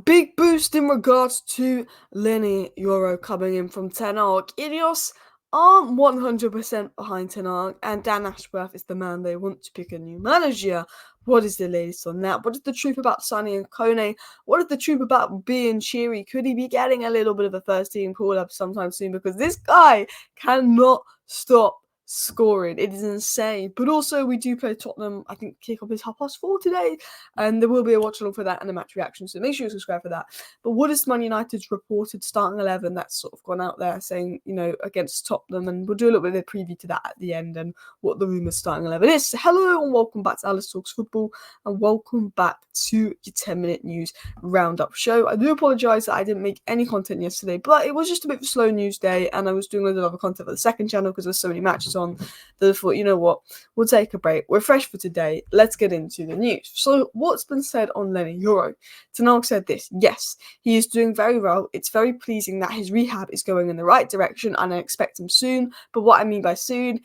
Big boost in regards to Leny Yoro coming in from Ten Hag. INEOS aren't 100% behind Ten Hag, and Dan Ashworth is the man they want to pick a new manager. What is the latest on that? What is the truth about signing Kone? What is the truth about Biancheri? Could he be getting a little bit of a first team call up sometime soon? Because this guy cannot stop scoring. It is insane. But also, we do play Tottenham. I think kickoff is 4:30 today, and there will be a watch along for that and a match reaction. So make sure you subscribe for that. But what is Man United's reported starting 11 that's sort of gone out there saying, against Tottenham? And we'll do a little bit of a preview to that at the end and what the rumored starting 11 is. So hello and welcome back to Alice Talks Football, and welcome back to your 10-minute news roundup show. I do apologise that I didn't make any content yesterday, but it was just a bit of a slow news day, and I was doing a lot of other content for the second channel because there's so many matches on that I thought, you know what, we'll take a break. We're fresh for today. Let's get into the news. So what's been said on Leny Yoro? Ten Hag said this: yes, he is doing very well. It's very pleasing that his rehab is going in the right direction, and I expect him soon. But what I mean by soon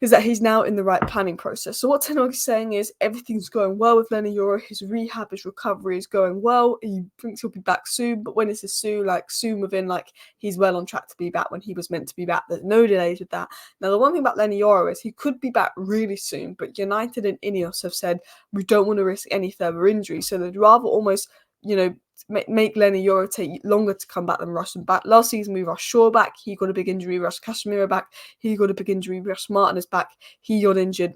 is that he's now in the right planning process. So what Ten Hag is saying is everything's going well with Leny Yoro. His rehab, his recovery is going well. He thinks he'll be back soon, but when is this soon? Soon within, he's well on track to be back when he was meant to be back. There's no delays with that. Now, the one thing about Leny Yoro is he could be back really soon, but United and INEOS have said we don't want to risk any further injury, so they'd rather almost, make Leny Yoro take longer to come back than rush him back. Last season, we rushed Shaw back. He got a big injury. Rushed Casemiro back. He got a big injury. Rushed Martin is back. He got injured.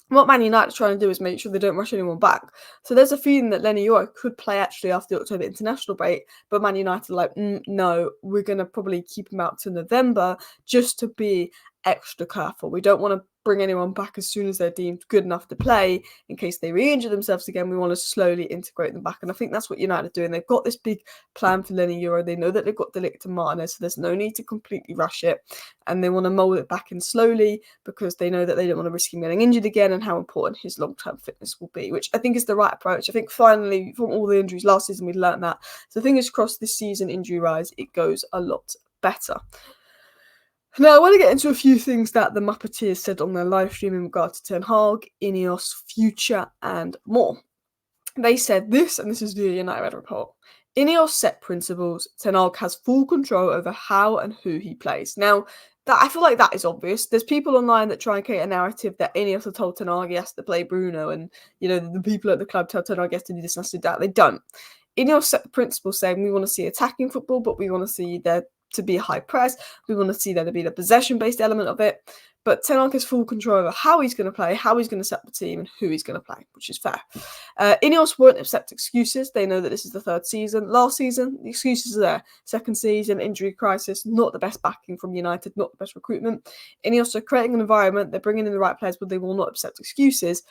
What Man United are trying to do is make sure they don't rush anyone back. So there's a feeling that Leny Yoro could play actually after the October international break, but Man United are like, no, we're going to probably keep him out to November just to be extra careful. We don't want to bring anyone back as soon as they're deemed good enough to play in case they re-injure themselves again. We want to slowly integrate them back, and I think that's what United are doing. They've got this big plan for Leny Yoro. They know that they've got De Ligt and Martinez, so there's no need to completely rush it, and they want to mould it back in slowly because they know that they don't want to risk him getting injured again and how important his long-term fitness will be, which I think is the right approach. I think finally, from all the injuries last season, we learned that. So fingers crossed this season, injury-wise, it goes a lot better. Now, I want to get into a few things that the Muppeteers said on their live stream in regard to Ten Hag, INEOS, future, and more. They said this, and this is the United report. INEOS set principles. Ten Hag has full control over how and who he plays. Now, I feel like that is obvious. There's people online that try and create a narrative that INEOS have told Ten Hag he has to play Bruno, and the people at the club tell Ten Hag he has to do this and has to do that. They don't. INEOS set the principles saying we want to see attacking football, but we want to see there to be a high press. We want to see there to be the possession-based element of it. But Ten Hag has full control over how he's going to play, how he's going to set the team, and who he's going to play, which is fair. INEOS won't accept excuses. They know that this is the third season. Last season, the excuses are there. Second season, injury crisis, not the best backing from United, not the best recruitment. INEOS are creating an environment, they're bringing in the right players, but they will not accept excuses.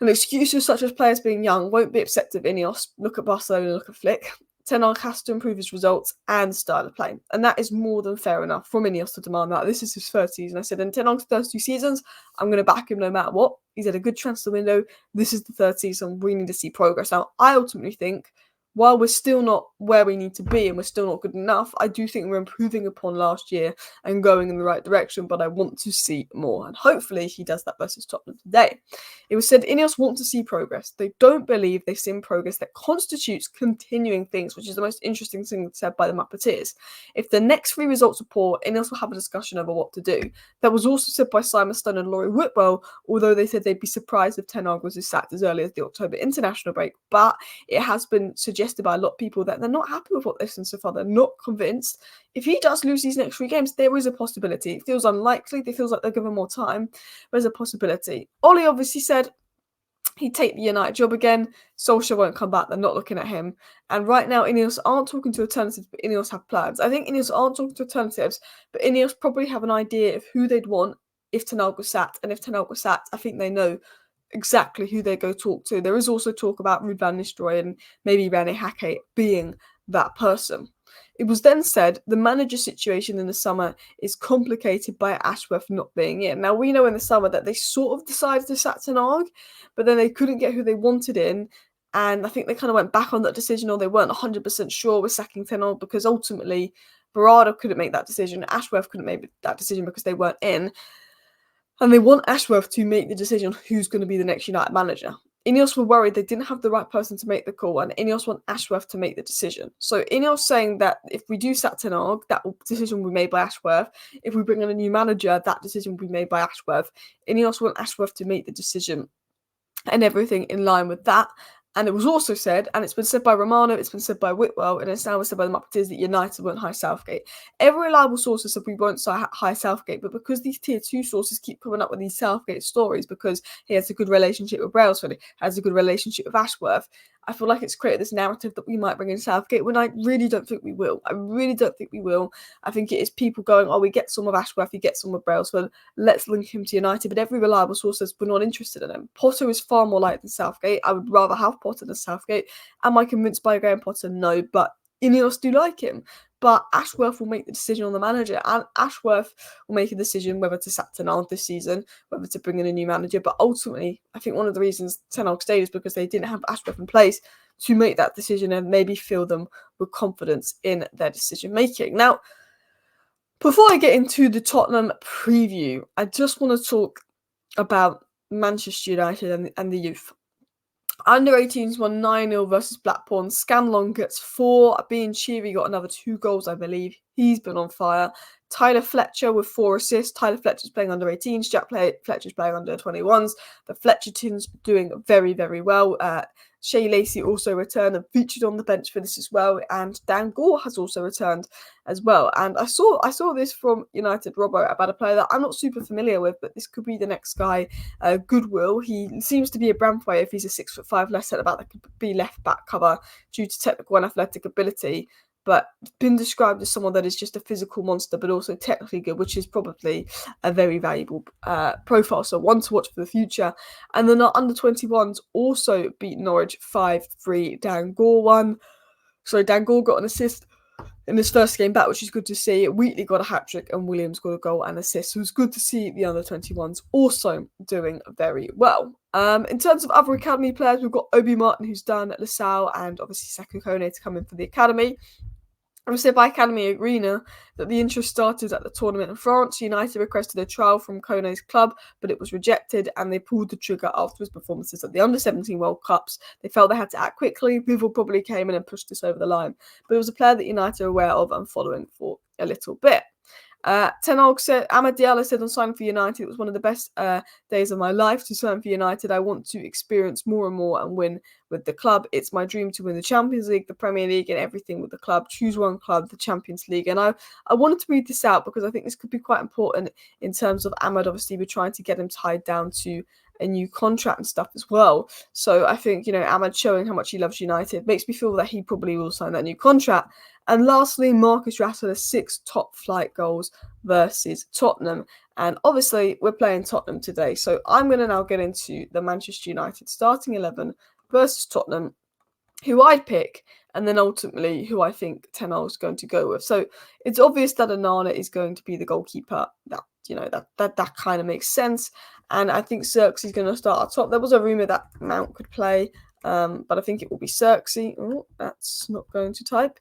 And excuses such as players being young won't be accepted of INEOS. Look at Barcelona, look at Flick. Ten Hag has to improve his results and style of play. And that is more than fair enough from INEOS to demand that. This is his third season. I said, in Ten Hag's first 2 seasons, I'm going to back him no matter what. He's had a good transfer window. This is the third season. We need to see progress. Now, I ultimately think, while we're still not where we need to be and we're still not good enough, I do think we're improving upon last year and going in the right direction, but I want to see more. And hopefully he does that versus Tottenham today. It was said INEOS want to see progress. They don't believe they've seen progress that constitutes continuing things, which is the most interesting thing said by the Muppeteers. If the next 3 results are poor, INEOS will have a discussion over what to do. That was also said by Simon Stone and Laurie Whitwell, although they said they'd be surprised if Ten Hag was sacked as early as the October international break. But it has been suggested by a lot of people that they're not happy with what they've seen so far. They're not convinced. If he does lose these next 3 games, there is a possibility. It feels unlikely. It feels like they'll give him more time. There's a possibility. Ollie obviously said he'd take the United job again. Solskjaer won't come back. They're not looking at him. And right now, INEOS aren't talking to alternatives, but INEOS have plans. I think INEOS aren't talking to alternatives, but INEOS probably have an idea of who they'd want if Ten Hag was sacked. And if Ten Hag was sacked, I think they know exactly who they go talk to. There is also talk about Ruud van Nistelrooy and maybe Rene Hackett being that person. It was then said the manager situation in the summer is complicated by Ashworth not being in. Now, we know in the summer that they sort of decided to sack Ten Hag, but then they couldn't get who they wanted in, and I think they kind of went back on that decision, or they weren't 100% sure with sacking Ten Hag because ultimately Berardo couldn't make that decision, Ashworth couldn't make that decision because they weren't in. And they want Ashworth to make the decision on who's going to be the next United manager. INEOS were worried they didn't have the right person to make the call, and INEOS want Ashworth to make the decision. So INEOS saying that if we do sack Ten Hag, that decision will be made by Ashworth. If we bring in a new manager, that decision will be made by Ashworth. INEOS want Ashworth to make the decision and everything in line with that. And it was also said, and it's been said by Romano, it's been said by Whitwell, and it's now been said by the Muppeters that United won't hire Southgate. Every reliable source has said we won't hire Southgate, but because these tier 2 sources keep coming up with these Southgate stories, because he has a good relationship with Brailsford, has a good relationship with Ashworth, I feel like it's created this narrative that we might bring in Southgate, when I really don't think we will. I really don't think we will. I think it is people going, oh, we get some of Ashworth, we get some of Brailsford, let's link him to United. But every reliable source says we're not interested in him. Potter is far more likely than Southgate. I would rather have Potter than Southgate. Am I convinced by Graham Potter? No, but INEOS do like him. But Ashworth will make the decision on the manager, and Ashworth will make a decision whether to sack Ten Hag this season, whether to bring in a new manager. But ultimately, I think one of the reasons Ten Hag stayed is because they didn't have Ashworth in place to make that decision and maybe fill them with confidence in their decision making. Now, before I get into the Tottenham preview, I just want to talk about Manchester United and the youth. Under 18s won 9-0 versus Blackburn. Scanlon gets 4. Biancheri got another 2 goals, I believe. He's been on fire. Tyler Fletcher with 4 assists. Tyler Fletcher's playing under 18s. Jack Fletcher's playing under 21s. The Fletchertons doing very, very well. Shea Lacey also returned and featured on the bench for this as well. And Dan Gore has also returned as well. And I saw this from United Robbo about a player that I'm not super familiar with, but this could be the next guy, Goodwill. He seems to be a brand player if he's a 6'5" left centre back that could be left back cover due to technical and athletic ability, but been described as someone that is just a physical monster, but also technically good, which is probably a very valuable profile. So one to watch for the future. And then our under-21s also beat Norwich 5-3. Dan Gore won. So Dan Gore got an assist in his first game back, which is good to see. Wheatley got a hat-trick and Williams got a goal and assist. So it was good to see the under-21s also doing very well. In terms of other academy players, we've got Obi Martin, who's done at LaSalle, and obviously Sekou Kone to come in for the academy. I was said by Academy Arena that the interest started at the tournament in France. United requested a trial from Kone's club, but it was rejected, and they pulled the trigger after his performances at the Under-17 World Cups. They felt they had to act quickly. Liverpool probably came in and pushed this over the line. But it was a player that United are aware of and following for a little bit. Ten Hag said, Amad Diallo said on signing for United, it was one of the best days of my life to sign for United. I want to experience more and more and win with the club. It's my dream to win the Champions League, the Premier League, and everything with the club. Choose one club, the Champions League. And I wanted to read this out because I think this could be quite important in terms of Amad. Obviously, we're trying to get him tied down to a new contract and stuff as well. So I think, Amad showing how much he loves United makes me feel that he probably will sign that new contract. And lastly, Marcus Rashford has 6 top-flight goals versus Tottenham. And obviously, we're playing Tottenham today. So I'm going to now get into the Manchester United starting 11 versus Tottenham, who I'd pick, and then ultimately who I think Ten Hag is going to go with. So it's obvious that Onana is going to be the goalkeeper. That kind of makes sense. And I think Xerxes is going to start at top. There was a rumour that Mount could play, but I think it will be Xerxes. Oh, that's not going to type.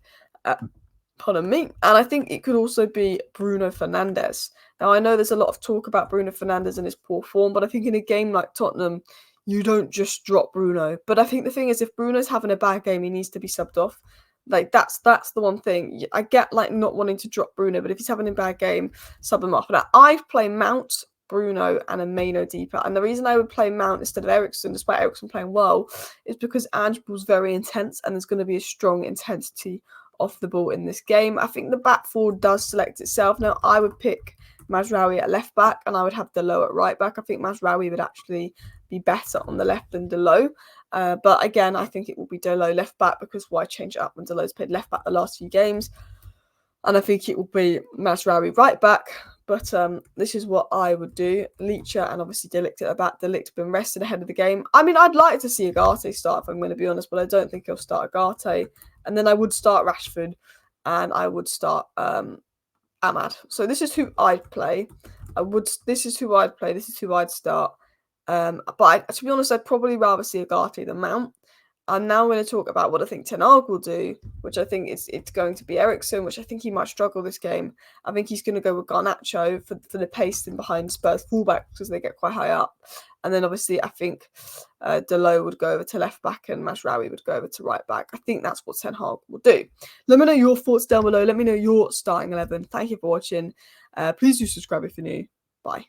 Pardon me. And I think it could also be Bruno Fernandes. Now, I know there's a lot of talk about Bruno Fernandes and his poor form, but I think in a game like Tottenham, you don't just drop Bruno. But I think the thing is, if Bruno's having a bad game, he needs to be subbed off. That's the one thing. I get not wanting to drop Bruno, but if he's having a bad game, sub him off. Now, I'd play Mount, Bruno, and a Meno deeper. And the reason I would play Mount instead of Eriksen, despite Eriksen playing well, is because Ange was very intense and there's going to be a strong intensity off the ball in this game. I think the back four does select itself. Now, I would pick Mazraoui at left back and I would have Delo at right back. I think Mazraoui would actually be better on the left than Delo. But again, I think it will be Delo left back because why change it up when Delo's played left back the last few games? And I think it will be Mazraoui right back. But this is what I would do. Leacher and obviously De Ligt at the back. De Ligt have been rested ahead of the game. I mean, I'd like to see Agate start, if I'm going to be honest, but I don't think he'll start Agate. And then I would start Rashford and I would start Amad. So this is who I'd play. This is who I'd play. This is who I'd start. But to be honest, I'd probably rather see Agate than Mount. I'm now going to talk about what I think Ten Hag will do, which I think it's going to be Eriksen, which I think he might struggle this game. I think he's going to go with Garnacho for the pace in behind Spurs fullback because they get quite high up. And then obviously I think Delo would go over to left back and Mazraoui would go over to right back. I think that's what Ten Hag will do. Let me know your thoughts down below. Let me know your starting 11. Thank you for watching. Please do subscribe if you're new. Bye.